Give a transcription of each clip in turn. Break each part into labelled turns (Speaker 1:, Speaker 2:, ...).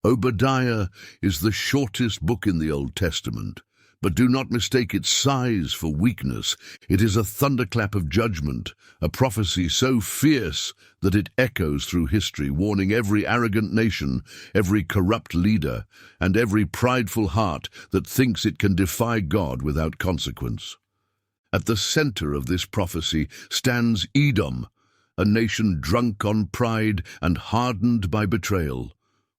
Speaker 1: Obadiah is the shortest book in the Old Testament, but do not mistake its size for weakness. It is a thunderclap of judgment, a prophecy so fierce that it echoes through history, warning every arrogant nation, every corrupt leader, and every prideful heart that thinks it can defy God without consequence. At the center of this prophecy stands Edom, a nation drunk on pride and hardened by betrayal.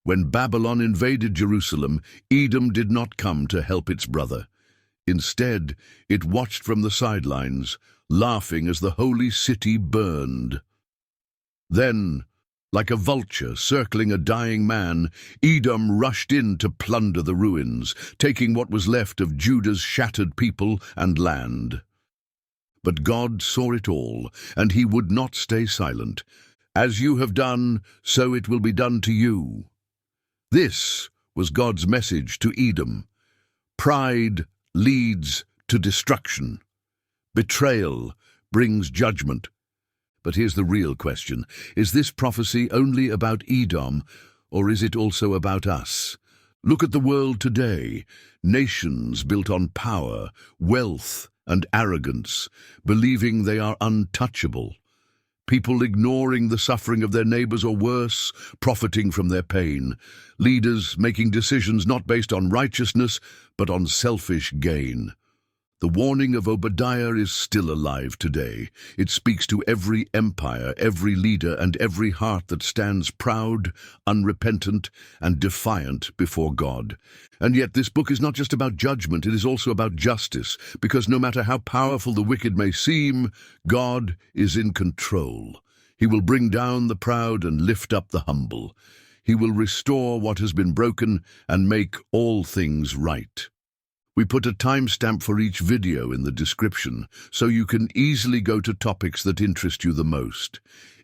Speaker 1: When Babylon invaded Jerusalem, Edom did not come to help its brother. Instead, it watched from the sidelines, laughing as the holy city burned. Then, like a vulture circling a dying man, Edom rushed in to plunder the ruins, taking what was left of Judah's shattered people and land. But God saw it all, and he would not stay silent. As you have done, so it will be done to you. This was God's message to Edom. Pride leads to destruction. Betrayal brings judgment. But here's the real question. Is this prophecy only about Edom, or is it also about us? Look at the world today. Nations built on power, wealth, and arrogance, believing they are untouchable. People ignoring the suffering of their neighbors, or worse, profiting from their pain. Leaders making decisions not based on righteousness, but on selfish gain. The warning of Obadiah is still alive today. It speaks to every empire, every leader, and every heart that stands proud, unrepentant, and defiant before God. And yet this book is not just about judgment, it is also about justice, because no matter how powerful the wicked may seem, God is in control. He will bring down the proud and lift up the humble. He will restore what has been broken and make all things right. We put a timestamp for each video in the description, so you can easily go to topics that interest you the most.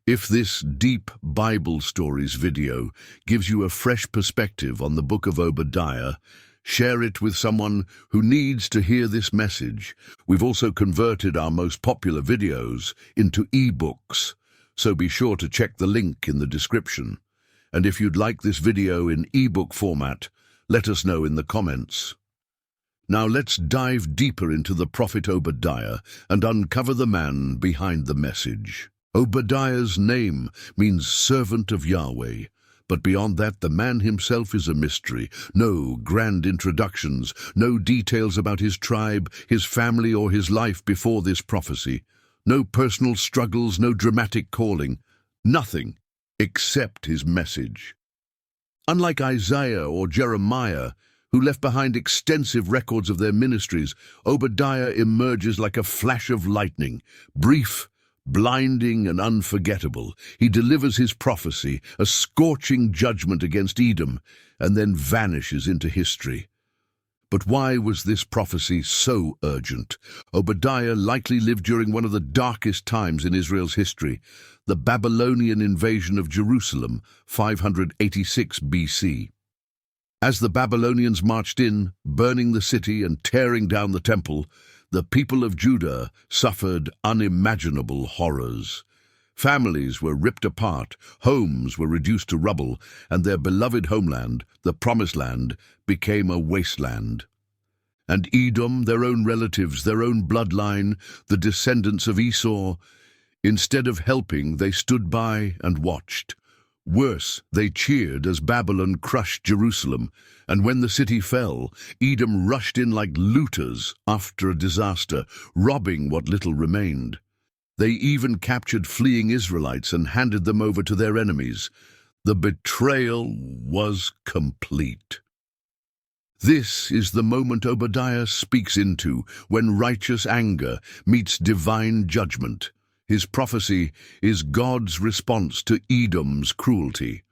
Speaker 1: If this deep Bible stories video gives you a fresh perspective on the book of Obadiah, share it with someone who needs to hear this message. We've also converted our most popular videos into eBooks, so be sure to check the link in the description. And if you'd like this video in ebook format, let us know in the comments. Now let's dive deeper into the prophet Obadiah and uncover the man behind the message. Obadiah's name means servant of Yahweh, but beyond that, the man himself is a mystery. No grand introductions, no details about his tribe, his family, or his life before this prophecy. No personal struggles, no dramatic calling. Nothing except his message. Unlike Isaiah or Jeremiah, who left behind extensive records of their ministries, Obadiah emerges like a flash of lightning, brief, blinding, and unforgettable. He delivers his prophecy, a scorching judgment against Edom, and then vanishes into history. But why was this prophecy so urgent? Obadiah likely lived during one of the darkest times in Israel's history, the Babylonian invasion of Jerusalem, 586 BC. As the Babylonians marched in, burning the city and tearing down the temple, the people of Judah suffered unimaginable horrors. Families were ripped apart, homes were reduced to rubble, and their beloved homeland, the Promised Land, became a wasteland. And Edom, their own relatives, their own bloodline, the descendants of Esau, instead of helping, they stood by and watched. Worse, they cheered as Babylon crushed Jerusalem, and when the city fell, Edom rushed in like looters after a disaster, robbing what little remained. They even captured fleeing Israelites and handed them over to their enemies. The betrayal was complete. This is the moment Obadiah speaks into, when righteous anger meets divine judgment. His prophecy is God's response to Edom's cruelty.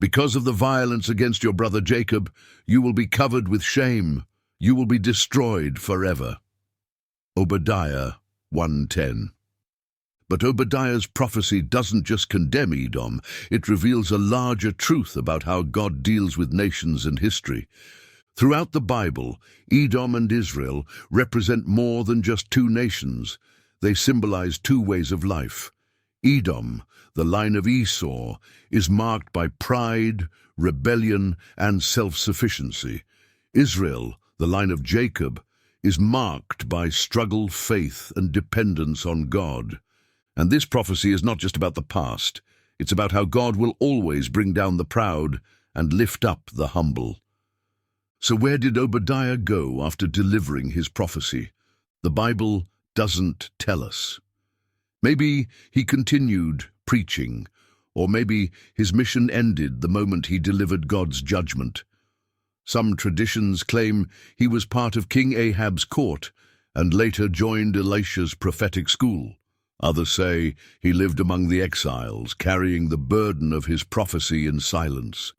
Speaker 1: Because of the violence against your brother Jacob, you will be covered with shame. You will be destroyed forever. Obadiah 1:10. But Obadiah's prophecy doesn't just condemn Edom, it reveals a larger truth about how God deals with nations and history. Throughout the Bible, Edom and Israel represent more than just two nations. They symbolize two ways of life. Edom, the line of Esau, is marked by pride, rebellion, and self-sufficiency. Israel, the line of Jacob, is marked by struggle, faith, and dependence on God. And this prophecy is not just about the past. It's about how God will always bring down the proud and lift up the humble. So where did Obadiah go after delivering his prophecy? The Bible doesn't tell us. Maybe he continued preaching, or maybe his mission ended the moment he delivered God's judgment. Some traditions claim he was part of King Ahab's court and later joined Elisha's prophetic school. Others say he lived among the exiles, carrying the burden of his prophecy in silence.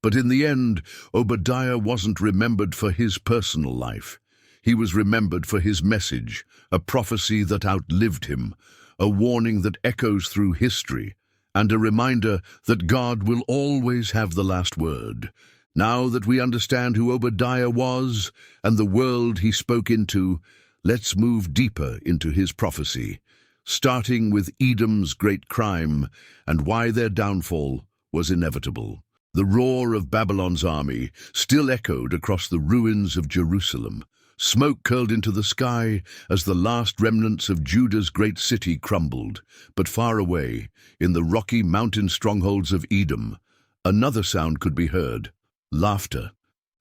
Speaker 1: But in the end, Obadiah wasn't remembered for his personal life. He was remembered for his message, a prophecy that outlived him, a warning that echoes through history, and a reminder that God will always have the last word. Now that we understand who Obadiah was and the world he spoke into, let's move deeper into his prophecy, starting with Edom's great crime and why their downfall was inevitable. The roar of Babylon's army still echoed across the ruins of Jerusalem. Smoke curled into the sky as the last remnants of Judah's great city crumbled. But far away, in the rocky mountain strongholds of Edom, another sound could be heard: laughter.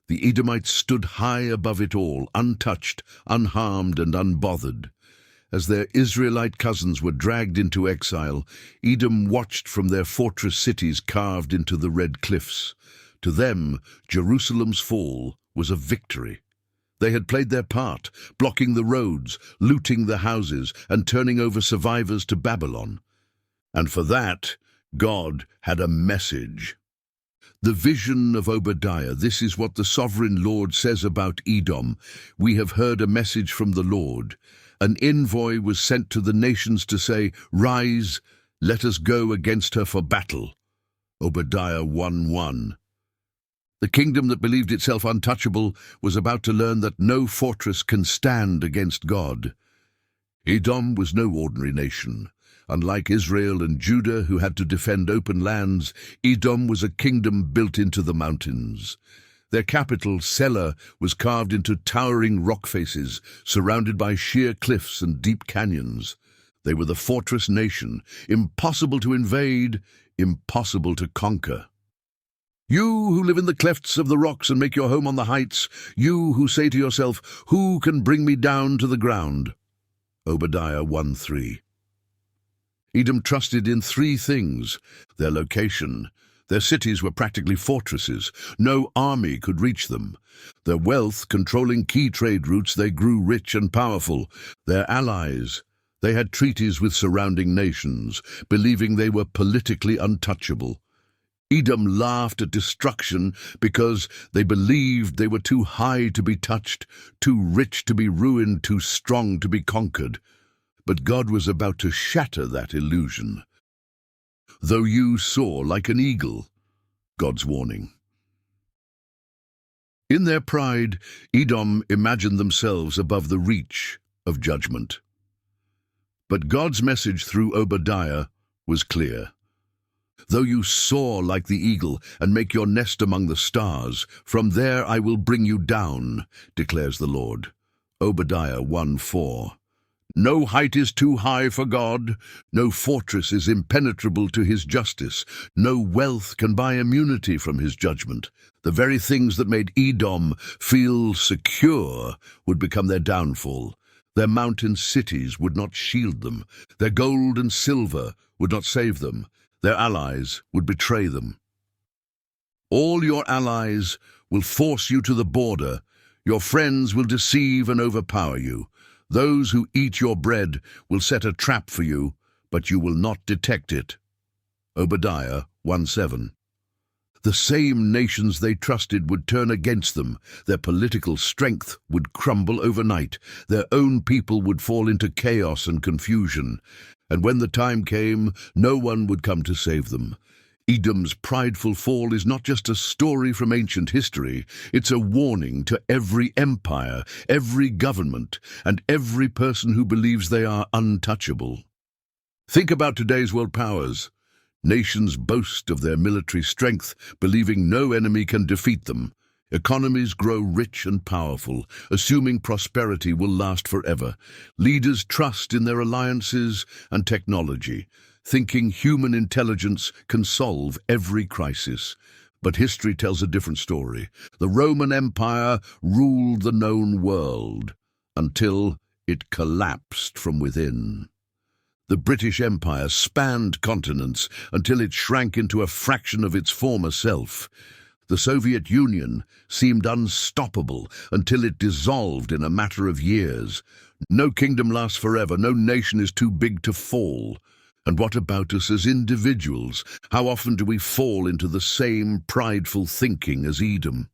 Speaker 1: The Edomites stood high above it all, untouched, unharmed, and unbothered. As their Israelite cousins were dragged into exile, Edom watched from their fortress cities carved into the red cliffs. To them, Jerusalem's fall was a victory. They had played their part, blocking the roads, looting the houses, and turning over survivors to Babylon. And for that, God had a message. The vision of Obadiah. This is what the sovereign Lord says about Edom. We have heard a message from the Lord. An envoy was sent to the nations to say, "Rise, let us go against her for battle." Obadiah 1:1. The kingdom that believed itself untouchable was about to learn that no fortress can stand against God. Edom was no ordinary nation. Unlike Israel and Judah, who had to defend open lands, Edom was a kingdom built into the mountains. Their capital, Selah, was carved into towering rock faces, surrounded by sheer cliffs and deep canyons. They were the fortress nation, impossible to invade, impossible to conquer. You who live in the clefts of the rocks and make your home on the heights, you who say to yourself, "Who can bring me down to the ground?" Obadiah 1:3. Edom trusted in three things: their location. Their cities were practically fortresses. No army could reach them. Their wealth, controlling key trade routes, they grew rich and powerful. Their allies. They had treaties with surrounding nations, believing they were politically untouchable. Edom laughed at destruction because they believed they were too high to be touched, too rich to be ruined, too strong to be conquered. But God was about to shatter that illusion. Though you soar like an eagle, God's warning. In their pride, Edom imagined themselves above the reach of judgment. But God's message through Obadiah was clear. Though you soar like the eagle and make your nest among the stars, from there I will bring you down, declares the Lord. Obadiah 1:4. No height is too high for God. No fortress is impenetrable to his justice. No wealth can buy immunity from his judgment. The very things that made Edom feel secure would become their downfall. Their mountain cities would not shield them. Their gold and silver would not save them. Their allies would betray them. All your allies will force you to the border. Your friends will deceive and overpower you. Those who eat your bread will set a trap for you, but you will not detect it. Obadiah 1:7. The same nations they trusted would turn against them. Their political strength would crumble overnight. Their own people would fall into chaos and confusion. And when the time came, no one would come to save them. Edom's prideful fall is not just a story from ancient history. It's a warning to every empire, every government, and every person who believes they are untouchable. Think about today's world powers. Nations boast of their military strength, believing no enemy can defeat them. Economies grow rich and powerful, assuming prosperity will last forever. Leaders trust in their alliances and technology, thinking human intelligence can solve every crisis. But history tells a different story. The Roman Empire ruled the known world until it collapsed from within. The British Empire spanned continents until it shrank into a fraction of its former self. The Soviet Union seemed unstoppable until it dissolved in a matter of years. No kingdom lasts forever, no nation is too big to fall. And what about us as individuals? How often do we fall into the same prideful thinking as Edom?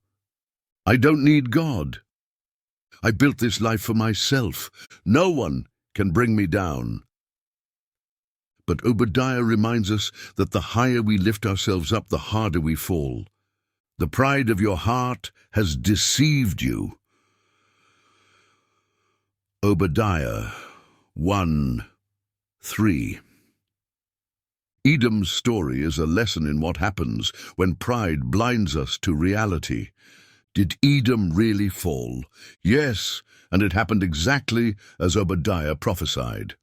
Speaker 1: I don't need God. I built this life for myself. No one can bring me down. But Obadiah reminds us that the higher we lift ourselves up, the harder we fall. The pride of your heart has deceived you. Obadiah 1:3. Edom's story is a lesson in what happens when pride blinds us to reality. Did Edom really fall? Yes, and it happened exactly as Obadiah prophesied.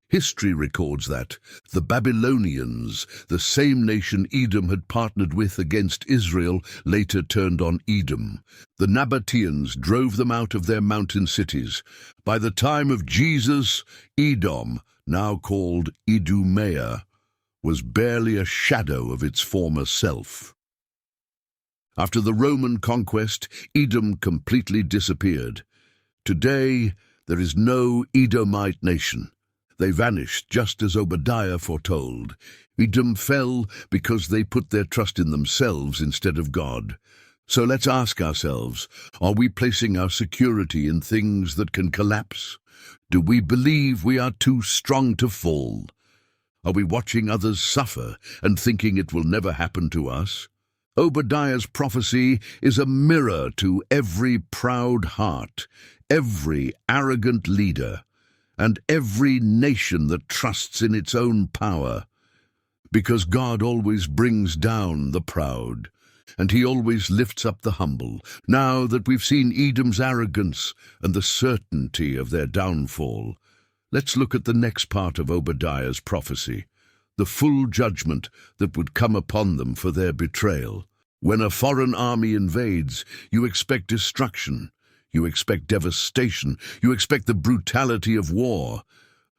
Speaker 1: History records that the Babylonians, the same nation Edom had partnered with against Israel, later turned on Edom. The Nabateans drove them out of their mountain cities. By the time of Jesus, Edom, now called Idumea, was barely a shadow of its former self. After the Roman conquest, Edom completely disappeared. Today, there is no Edomite nation. They vanished just as Obadiah foretold. Edom fell because they put their trust in themselves instead of God. So let's ask ourselves, are we placing our security in things that can collapse? Do we believe we are too strong to fall? Are we watching others suffer and thinking it will never happen to us? Obadiah's prophecy is a mirror to every proud heart, every arrogant leader, and every nation that trusts in its own power. Because God always brings down the proud, and He always lifts up the humble. Now that we've seen Edom's arrogance and the certainty of their downfall, let's look at the next part of Obadiah's prophecy, the full judgment that would come upon them for their betrayal. When a foreign army invades, you expect destruction. You expect devastation. You expect the brutality of war.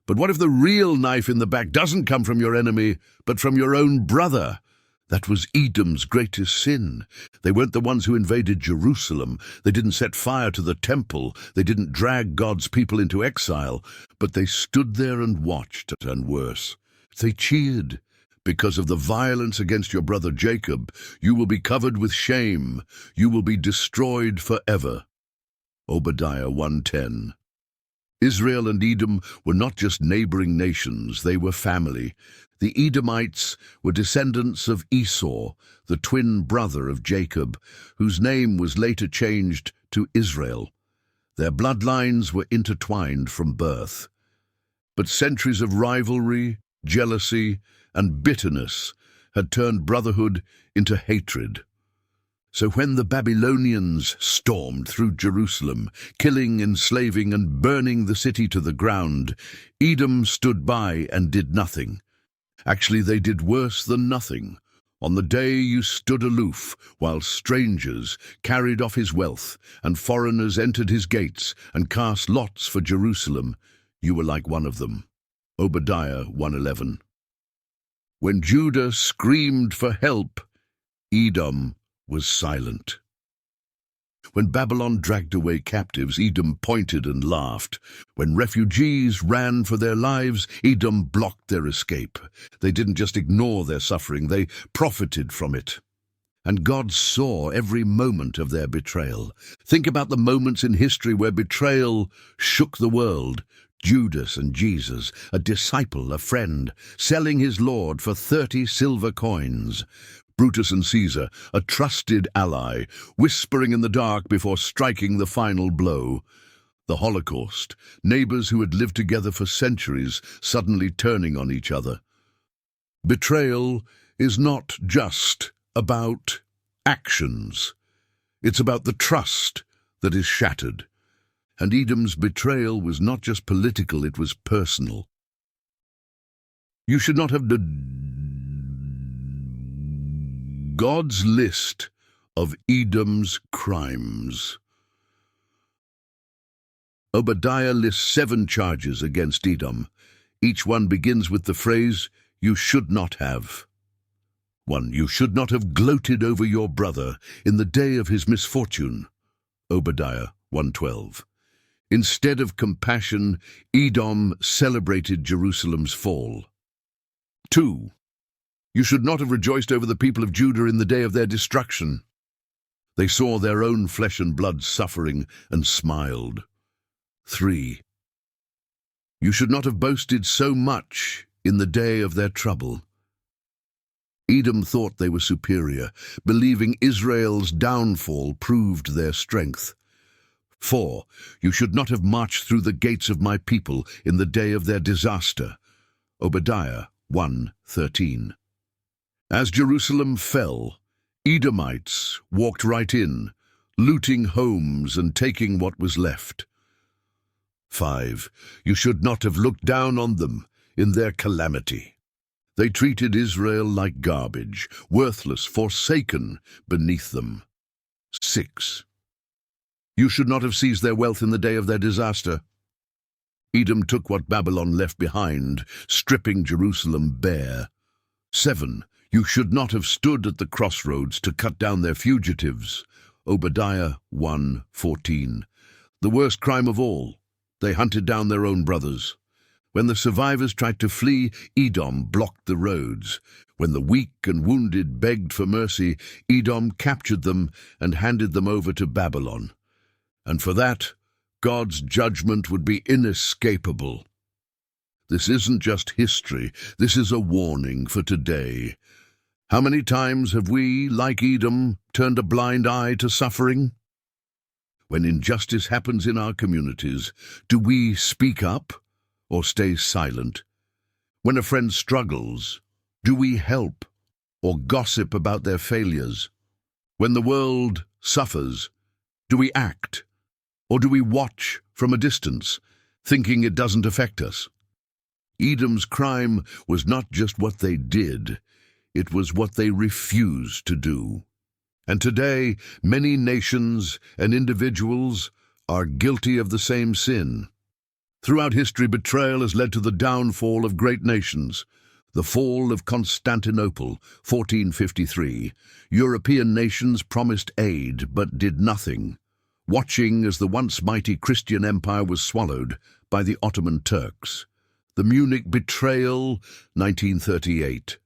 Speaker 1: But what if the real knife in the back doesn't come from your enemy, but from your own brother? That was Edom's greatest sin. They weren't the ones who invaded Jerusalem. They didn't set fire to the temple. They didn't drag God's people into exile. But they stood there and watched, and worse, they cheered. Because of the violence against your brother Jacob, you will be covered with shame. You will be destroyed forever. Obadiah 1:10. Israel and Edom were not just neighboring nations, they were family. The Edomites were descendants of Esau, the twin brother of Jacob, whose name was later changed to Israel. Their bloodlines were intertwined from birth. But centuries of rivalry, jealousy, and bitterness had turned brotherhood into hatred. So when the Babylonians stormed through Jerusalem, killing, enslaving, and burning the city to the ground, Edom stood by and did nothing. Actually, they did worse than nothing. On the day you stood aloof, while strangers carried off his wealth, and foreigners entered his gates and cast lots for Jerusalem, you were like one of them. Obadiah 1:11. When Judah screamed for help, Edom was silent. When Babylon dragged away captives, Edom pointed and laughed. When refugees ran for their lives, Edom blocked their escape. They didn't just ignore their suffering, they profited from it. And God saw every moment of their betrayal. Think about the moments in history where betrayal shook the world. Judas and Jesus, a disciple, a friend, selling his Lord for 30 silver coins. Brutus and Caesar, a trusted ally, whispering in the dark before striking the final blow. The Holocaust, neighbors who had lived together for centuries suddenly turning on each other. Betrayal is not just about actions. It's about the trust that is shattered. And Edom's betrayal was not just political, it was personal. You should not have God's list of Edom's crimes. Obadiah lists 7 charges against Edom. Each one begins with the phrase, "You should not have." 1. You should not have gloated over your brother in the day of his misfortune. Obadiah 1:12. Instead of compassion, Edom celebrated Jerusalem's fall. 2. You should not have rejoiced over the people of Judah in the day of their destruction. They saw their own flesh and blood suffering and smiled. 3. You should not have boasted so much in the day of their trouble. Edom thought they were superior, believing Israel's downfall proved their strength. 4. You should not have marched through the gates of my people in the day of their disaster. Obadiah 1:13. As Jerusalem fell, Edomites walked right in, looting homes and taking what was left. 5. You should not have looked down on them in their calamity. They treated Israel like garbage, worthless, forsaken beneath them. 6. You should not have seized their wealth in the day of their disaster. Edom took what Babylon left behind, stripping Jerusalem bare. 7. You should not have stood at the crossroads to cut down their fugitives. Obadiah 1:14. The worst crime of all, they hunted down their own brothers. When the survivors tried to flee, Edom blocked the roads. When the weak and wounded begged for mercy, Edom captured them and handed them over to Babylon. And for that, God's judgment would be inescapable. This isn't just history, this is a warning for today. How many times have we, like Edom, turned a blind eye to suffering? When injustice happens in our communities, do we speak up or stay silent? When a friend struggles, do we help or gossip about their failures? When the world suffers, do we act or do we watch from a distance, thinking it doesn't affect us? Edom's crime was not just what they did, it was what they refused to do. And today, many nations and individuals are guilty of the same sin. Throughout history, betrayal has led to the downfall of great nations. The fall of Constantinople, 1453. European nations promised aid but did nothing, watching as the once mighty Christian empire was swallowed by the Ottoman Turks. The Munich betrayal, 1938.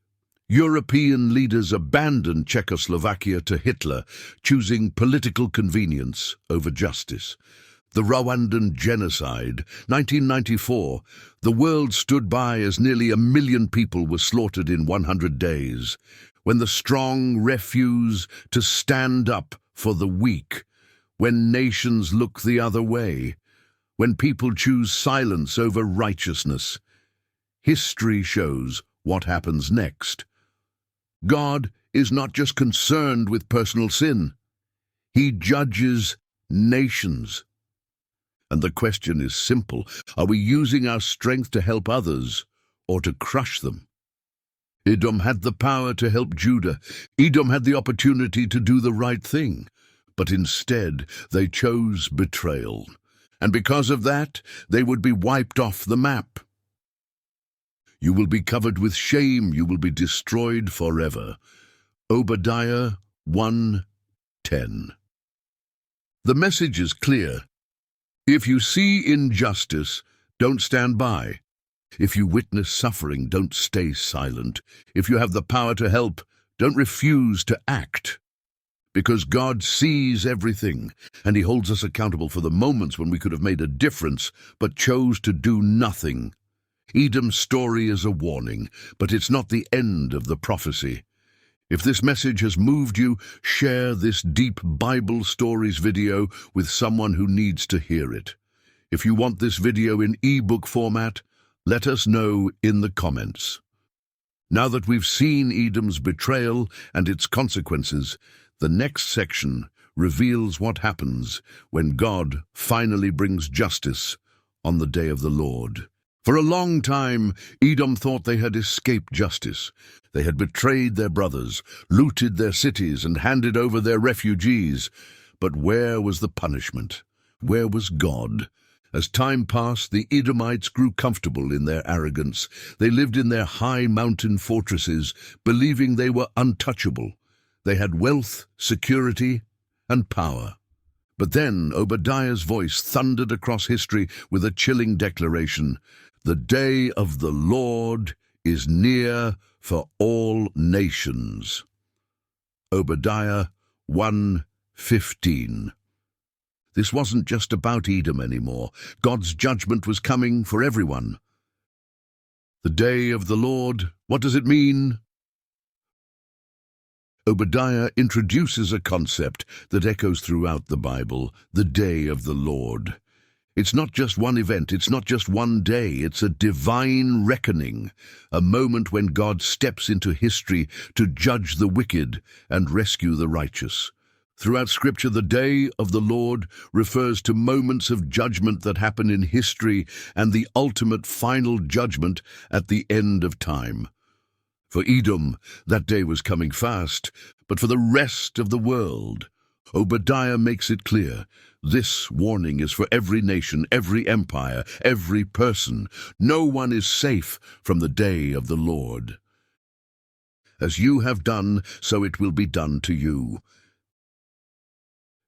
Speaker 1: European leaders abandoned Czechoslovakia to Hitler, choosing political convenience over justice. The Rwandan genocide, 1994. The world stood by as nearly 1 million people were slaughtered in 100 days. When the strong refuse to stand up for the weak, when nations look the other way, when people choose silence over righteousness, history shows what happens next. God is not just concerned with personal sin. He judges nations. And the question is simple. Are we using our strength to help others or to crush them? Edom had the power to help Judah. Edom had the opportunity to do the right thing. But instead, they chose betrayal. And because of that, they would be wiped off the map. You will be covered with shame. You will be destroyed forever. Obadiah 1:10. The message is clear. If you see injustice, don't stand by. If you witness suffering, don't stay silent. If you have the power to help, don't refuse to act. Because God sees everything, and He holds us accountable for the moments when we could have made a difference, but chose to do nothing. Edom's story is a warning, but it's not the end of the prophecy. If this message has moved you, share this deep Bible stories video with someone who needs to hear it. If you want this video in ebook format, let us know in the comments. Now that we've seen Edom's betrayal and its consequences, the next section reveals what happens when God finally brings justice on the day of the Lord. For a long time, Edom thought they had escaped justice. They had betrayed their brothers, looted their cities, and handed over their refugees. But where was the punishment? Where was God? As time passed, the Edomites grew comfortable in their arrogance. They lived in their high mountain fortresses, believing they were untouchable. They had wealth, security, and power. But then Obadiah's voice thundered across history with a chilling declaration: "The day of the Lord is near for all nations." Obadiah 1:15. This wasn't just about Edom anymore. God's judgment was coming for everyone. The day of the Lord, what does it mean? Obadiah introduces a concept that echoes throughout the Bible: the day of the Lord. It's not just one event, it's not just one day, it's a divine reckoning, a moment when God steps into history to judge the wicked and rescue the righteous. Throughout Scripture, the day of the Lord refers to moments of judgment that happen in history and the ultimate final judgment at the end of time. For Edom, that day was coming fast, but for the rest of the world, Obadiah makes it clear: this warning is for every nation, every empire, every person. No one is safe from the day of the Lord. As you have done, so it will be done to you.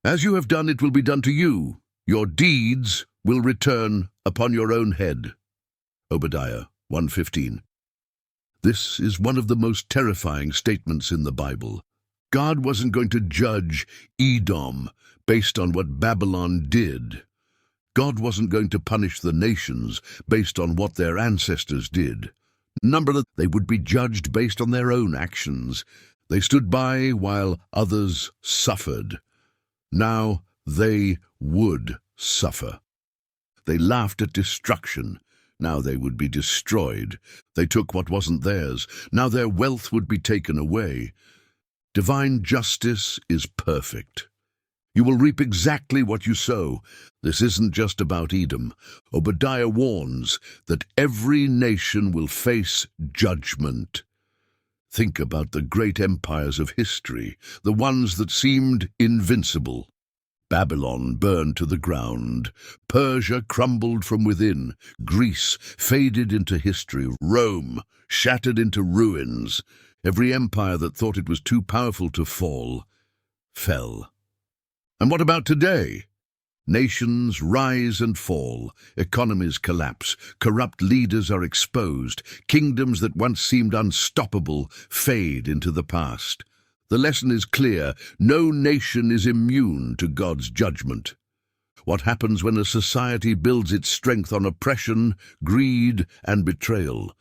Speaker 1: As you have done, it will be done to you. Your deeds will return upon your own head. Obadiah 1:15. This is one of the most terrifying statements in the Bible. God wasn't going to judge Edom based on what Babylon did. God wasn't going to punish the nations based on what their ancestors did. They would be judged based on their own actions. They stood by while others suffered. Now they would suffer. They laughed at destruction. Now they would be destroyed. They took what wasn't theirs. Now their wealth would be taken away. Divine justice is perfect. You will reap exactly what you sow. This isn't just about Edom. Obadiah warns that every nation will face judgment. Think about the great empires of history, the ones that seemed invincible. Babylon burned to the ground. Persia crumbled from within. Greece faded into history. Rome shattered into ruins. Every empire that thought it was too powerful to fall, fell. And what about today? Nations rise and fall, economies collapse, corrupt leaders are exposed, kingdoms that once seemed unstoppable fade into the past. The lesson is clear: no nation is immune to God's judgment. What happens when a society builds its strength on oppression, greed, and betrayal?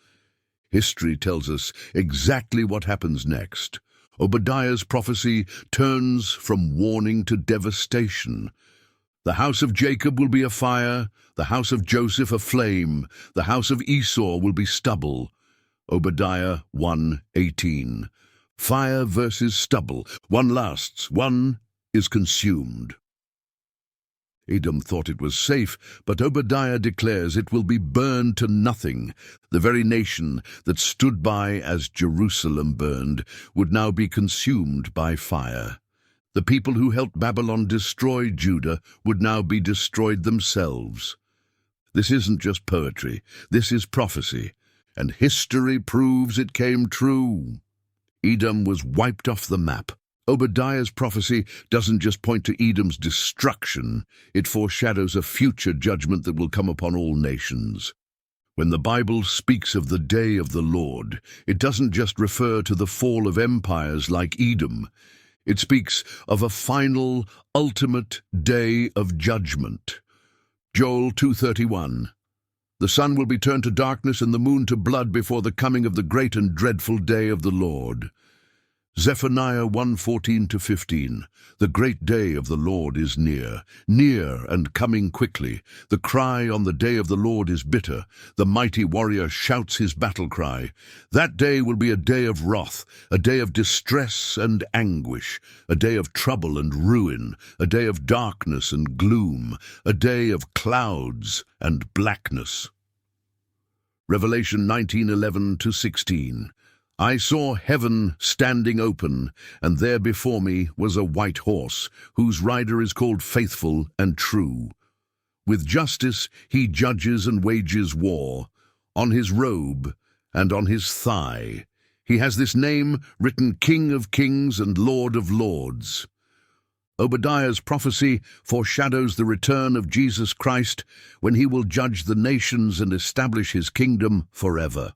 Speaker 1: History tells us exactly what happens next. Obadiah's prophecy turns from warning to devastation. The house of Jacob will be a fire, the house of Joseph a flame, the house of Esau will be stubble. Obadiah 1:18. Fire versus stubble. One lasts, one is consumed. Edom thought it was safe, but Obadiah declares it will be burned to nothing. The very nation that stood by as Jerusalem burned would now be consumed by fire. The people who helped Babylon destroy Judah would now be destroyed themselves. This isn't just poetry, this is prophecy, and history proves it came true. Edom was wiped off the map. Obadiah's prophecy doesn't just point to Edom's destruction, it foreshadows a future judgment that will come upon all nations. When the Bible speaks of the day of the Lord, it doesn't just refer to the fall of empires like Edom. It speaks of a final, ultimate day of judgment. Joel 2:31. The sun will be turned to darkness and the moon to blood before the coming of the great and dreadful day of the Lord. Zephaniah 1:14-15. The great day of the Lord is near, near and coming quickly. The cry on the day of the Lord is bitter. The mighty warrior shouts his battle cry. That day will be a day of wrath, a day of distress and anguish, a day of trouble and ruin, a day of darkness and gloom, a day of clouds and blackness. Revelation 19:11-16. I saw heaven standing open, and there before me was a white horse, whose rider is called Faithful and True. With justice he judges and wages war. On his robe and on his thigh he has this name written, King of Kings and Lord of Lords. Obadiah's prophecy foreshadows the return of Jesus Christ when he will judge the nations and establish his kingdom forever.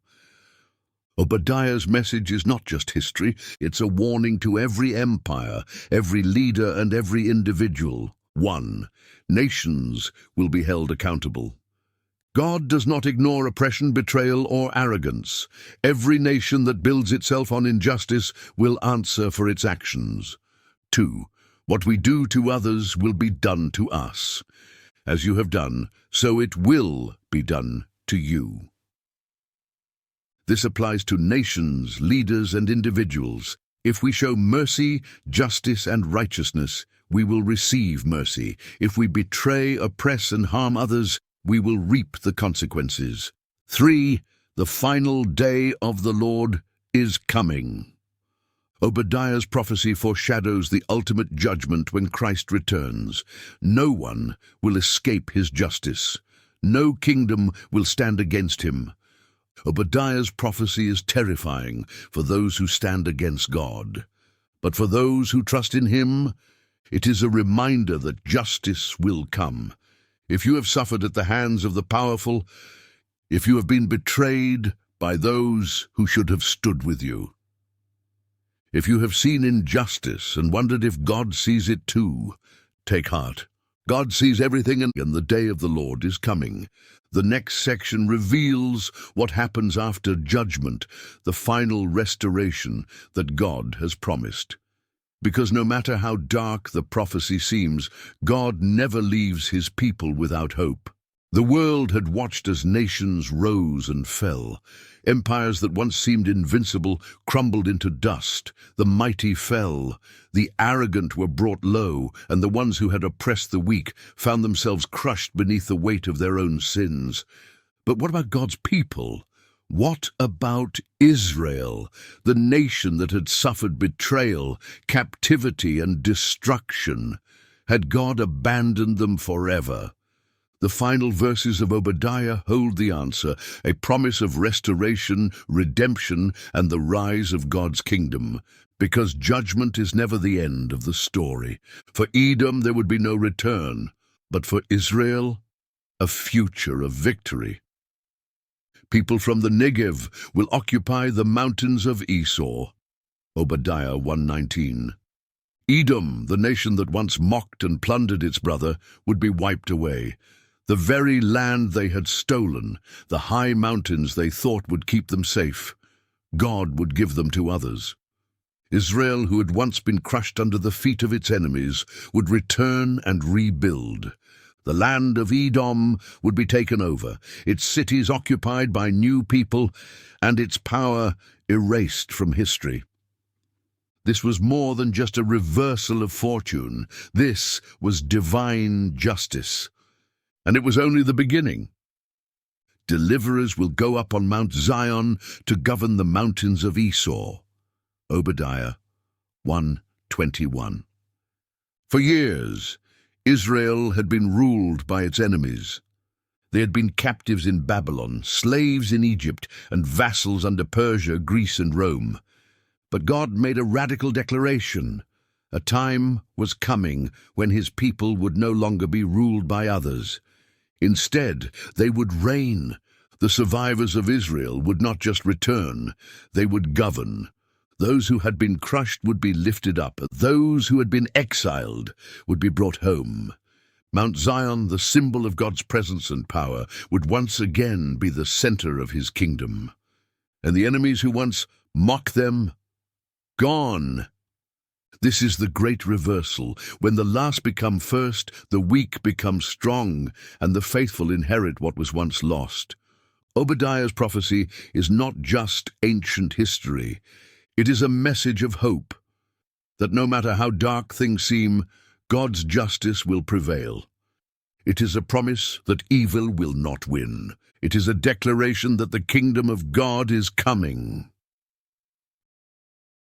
Speaker 1: Obadiah's message is not just history, it's a warning to every empire, every leader and every individual. 1. Nations will be held accountable. God does not ignore oppression, betrayal, or arrogance. Every nation that builds itself on injustice will answer for its actions. 2. What we do to others will be done to us. As you have done, so it will be done to you. This applies to nations, leaders, and individuals. If we show mercy, justice, and righteousness, we will receive mercy. If we betray, oppress, and harm others, we will reap the consequences. 3. The final day of the Lord is coming. Obadiah's prophecy foreshadows the ultimate judgment when Christ returns. No one will escape his justice. No kingdom will stand against him. Obadiah's prophecy is terrifying for those who stand against God. But for those who trust in him, it is a reminder that justice will come. If you have suffered at the hands of the powerful, if you have been betrayed by those who should have stood with you, if you have seen injustice and wondered if God sees it too, take heart. God sees everything, and the day of the Lord is coming. The next section reveals what happens after judgment, the final restoration that God has promised. Because no matter how dark the prophecy seems, God never leaves his people without hope. The world had watched as nations rose and fell. Empires that once seemed invincible crumbled into dust. The mighty fell. The arrogant were brought low, and the ones who had oppressed the weak found themselves crushed beneath the weight of their own sins. But what about God's people? What about Israel, the nation that had suffered betrayal, captivity, and destruction? Had God abandoned them forever? The final verses of Obadiah hold the answer, a promise of restoration, redemption, and the rise of God's kingdom. Because judgment is never the end of the story. For Edom there would be no return, but for Israel, a future of victory. People from the Negev will occupy the mountains of Esau. Obadiah 1:19. Edom, the nation that once mocked and plundered its brother, would be wiped away. The very land they had stolen, the high mountains they thought would keep them safe, God would give them to others. Israel, who had once been crushed under the feet of its enemies, would return and rebuild. The land of Edom would be taken over, its cities occupied by new people, and its power erased from history. This was more than just a reversal of fortune. This was divine justice. And it was only the beginning. Deliverers will go up on Mount Zion to govern the mountains of Esau. Obadiah 1:21. For years, Israel had been ruled by its enemies. They had been captives in Babylon, slaves in Egypt, and vassals under Persia, Greece, and Rome. But God made a radical declaration. A time was coming when his people would no longer be ruled by others. Instead, they would reign. The survivors of Israel would not just return, they would govern. Those who had been crushed would be lifted up. Those who had been exiled would be brought home. Mount Zion, the symbol of God's presence and power, would once again be the center of his kingdom. And the enemies who once mocked them gone. This is the great reversal. When the last become first, the weak become strong, and the faithful inherit what was once lost. Obadiah's prophecy is not just ancient history. It is a message of hope, that no matter how dark things seem, God's justice will prevail. It is a promise that evil will not win. It is a declaration that the kingdom of God is coming.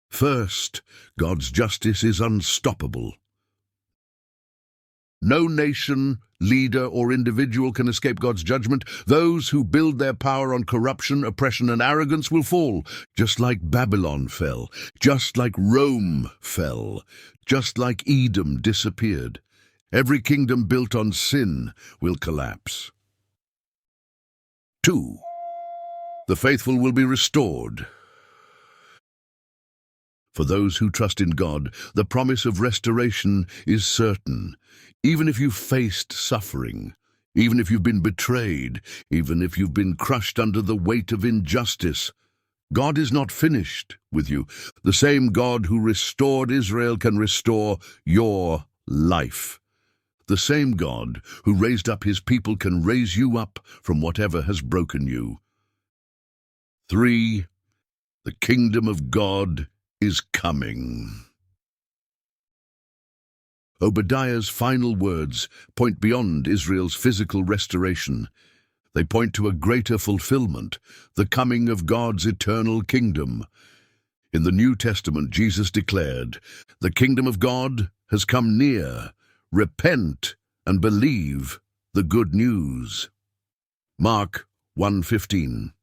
Speaker 1: First, God's justice is unstoppable. No nation, leader, or individual can escape God's judgment. Those who build their power on corruption, oppression, and arrogance will fall, just like Babylon fell, just like Rome fell, just like Edom disappeared. Every kingdom built on sin will collapse. 2. The faithful will be restored. For those who trust in God, the promise of restoration is certain. Even if you've faced suffering, even if you've been betrayed, even if you've been crushed under the weight of injustice, God is not finished with you. The same God who restored Israel can restore your life. The same God who raised up his people can raise you up from whatever has broken you. 3. The kingdom of God is coming. Obadiah's final words point beyond Israel's physical restoration. They point to a greater fulfillment, the coming of God's eternal kingdom. In the New Testament, Jesus declared, "The kingdom of God has come near. Repent and believe the good news." Mark 1:15.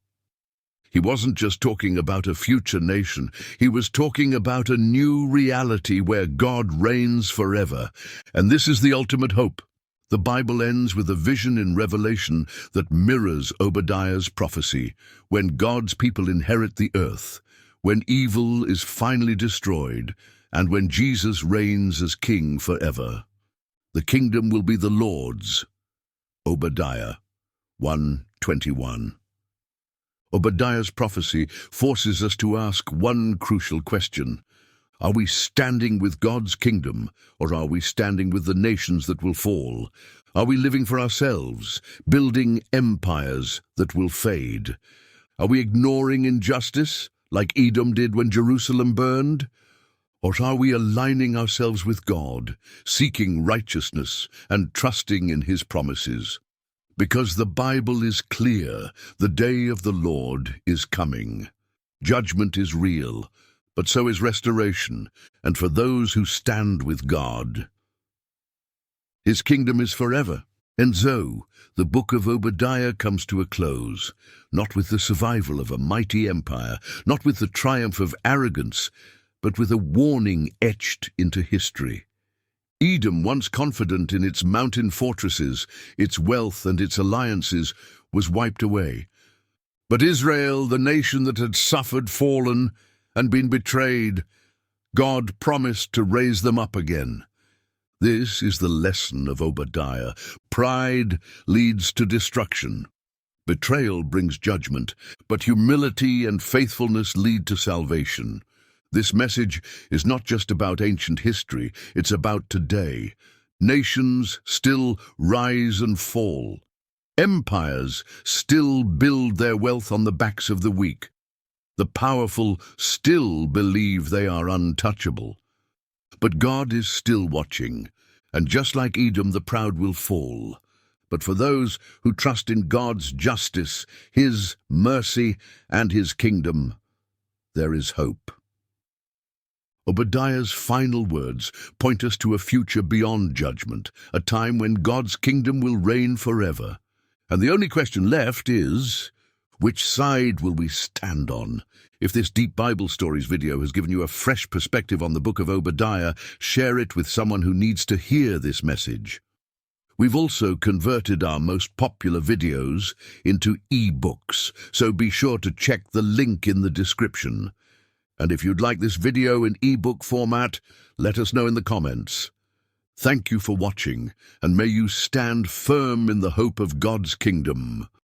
Speaker 1: He wasn't just talking about a future nation. He was talking about a new reality where God reigns forever. And this is the ultimate hope. The Bible ends with a vision in Revelation that mirrors Obadiah's prophecy. When God's people inherit the earth, when evil is finally destroyed, and when Jesus reigns as king forever. The kingdom will be the Lord's. Obadiah 1:21. Obadiah's prophecy forces us to ask one crucial question. Are we standing with God's kingdom, or are we standing with the nations that will fall? Are we living for ourselves, building empires that will fade? Are we ignoring injustice, like Edom did when Jerusalem burned? Or are we aligning ourselves with God, seeking righteousness and trusting in his promises? Because the Bible is clear, the day of the Lord is coming. Judgment is real, but so is restoration, and for those who stand with God. His kingdom is forever, and so the book of Obadiah comes to a close, not with the survival of a mighty empire, not with the triumph of arrogance, but with a warning etched into history. Edom, once confident in its mountain fortresses, its wealth and its alliances, was wiped away. But Israel, the nation that had suffered, fallen, and been betrayed, God promised to raise them up again. This is the lesson of Obadiah. Pride leads to destruction. Betrayal brings judgment, but humility and faithfulness lead to salvation. This message is not just about ancient history, it's about today. Nations still rise and fall. Empires still build their wealth on the backs of the weak. The powerful still believe they are untouchable. But God is still watching, and just like Edom, the proud will fall. But for those who trust in God's justice, his mercy, and his kingdom, there is hope. Obadiah's final words point us to a future beyond judgment, a time when God's kingdom will reign forever. And the only question left is, which side will we stand on? If this Deep Bible Stories video has given you a fresh perspective on the book of Obadiah, share it with someone who needs to hear this message. We've also converted our most popular videos into eBooks, so be sure to check the link in the description. And if you'd like this video in ebook format, let us know in the comments. Thank you for watching, and may you stand firm in the hope of God's kingdom.